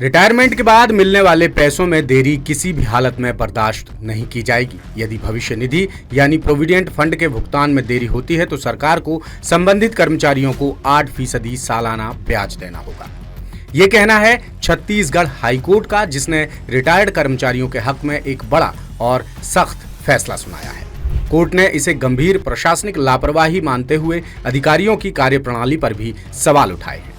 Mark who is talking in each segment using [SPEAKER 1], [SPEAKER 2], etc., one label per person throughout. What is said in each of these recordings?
[SPEAKER 1] Retirement के बाद मिलने वाले पैसों में देरी किसी भी हालत में बर्दाश्त नहीं की जाएगी। यदि भविष्य निधि यानी प्रोविडेंट फंड के भुगतान में देरी होती है तो सरकार को संबंधित कर्मचारियों को 8% सालाना ब्याज देना होगा। ये कहना है छत्तीसगढ़ हाईकोर्ट का, जिसने रिटायर्ड कर्मचारियों के हक में एक बड़ा और सख्त फैसला सुनाया है। कोर्ट ने इसे गंभीर प्रशासनिक लापरवाही मानते हुए अधिकारियों की कार्यप्रणाली पर भी सवाल उठाए हैं।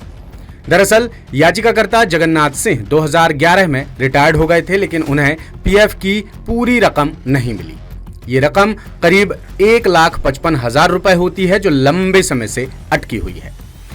[SPEAKER 1] दरअसल याचिकाकर्ता जगन्नाथ सिंह 2011 में रिटायर्ड हो गए थे, लेकिन उन्हें पीएफ की पूरी रकम नहीं मिली। ये रकम करीब 1,55,000 रुपए होती है, जो लंबे समय से अटकी हुई है।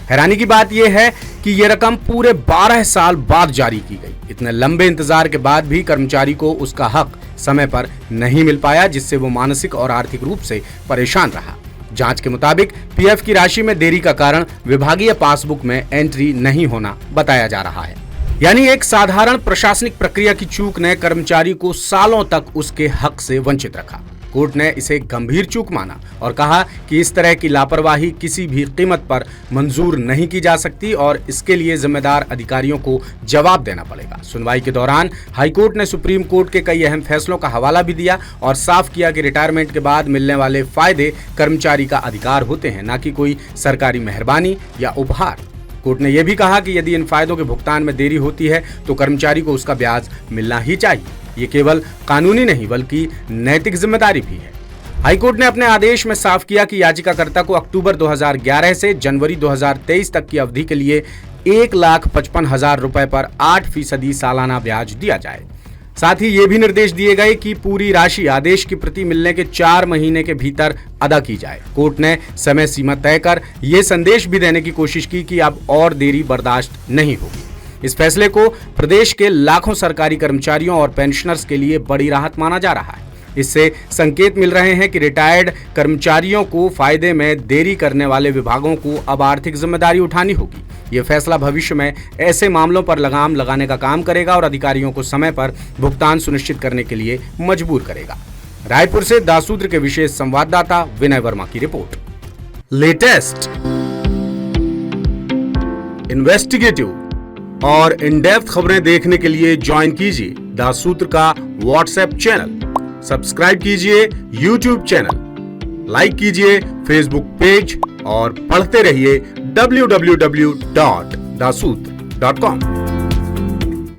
[SPEAKER 1] हैरानी की बात यह है कि ये रकम पूरे 12 साल बाद जारी की गई। इतने लंबे इंतजार के बाद भी कर्मचारी को उसका हक समय पर नहीं मिल पाया, जिससे वो मानसिक और आर्थिक रूप से परेशान रहा। जांच के मुताबिक पीएफ की राशि में देरी का कारण विभागीय पासबुक में एंट्री नहीं होना बताया जा रहा है। यानी एक साधारण प्रशासनिक प्रक्रिया की चूक ने कर्मचारी को सालों तक उसके हक से वंचित रखा। कोर्ट ने इसे गंभीर चूक माना और कहा कि इस तरह की लापरवाही किसी भी कीमत पर मंजूर नहीं की जा सकती और इसके लिए जिम्मेदार अधिकारियों को जवाब देना पड़ेगा। सुनवाई के दौरान हाईकोर्ट ने सुप्रीम कोर्ट के कई अहम फैसलों का हवाला भी दिया और साफ किया कि रिटायरमेंट के बाद मिलने वाले फायदे कर्मचारी का अधिकार होते हैं, न कि कोई सरकारी मेहरबानी या उपहार। कोर्ट ने यह भी कहा कि यदि इन फायदों के भुगतान में देरी होती है तो कर्मचारी को उसका ब्याज मिलना ही चाहिए। ये केवल कानूनी नहीं बल्कि नैतिक जिम्मेदारी भी है। हाईकोर्ट ने अपने आदेश में साफ किया कि याचिकाकर्ता को अक्टूबर 2011 से जनवरी 2023 तक की अवधि के लिए 1,55,000 रुपए पर 8% सालाना ब्याज दिया जाए। साथ ही ये भी निर्देश दिए गए कि पूरी राशि आदेश की प्रति मिलने के 4 महीने के भीतर अदा की जाए। कोर्ट ने समय सीमा तय कर ये संदेश भी देने की कोशिश की कि अब और देरी बर्दाश्त नहीं होगी। इस फैसले को प्रदेश के लाखों सरकारी कर्मचारियों और पेंशनर्स के लिए बड़ी राहत माना जा रहा है। इससे संकेत मिल रहे हैं कि रिटायर्ड कर्मचारियों को फायदे में देरी करने वाले विभागों को अब आर्थिक जिम्मेदारी उठानी होगी। यह फैसला भविष्य में ऐसे मामलों पर लगाम लगाने का काम करेगा और अधिकारियों को समय पर भुगतान सुनिश्चित करने के लिए मजबूर करेगा। रायपुर से दासूत्र के विशेष संवाददाता विनय वर्मा की रिपोर्ट। लेटेस्ट, इन्वेस्टिगेटिव और इन डेप्थ खबरें देखने के लिए ज्वाइन कीजिए दासूत्र का व्हाट्सएप चैनल, सब्सक्राइब कीजिए यूट्यूब चैनल, लाइक कीजिए फेसबुक पेज और पढ़ते रहिए www.dasootra.com।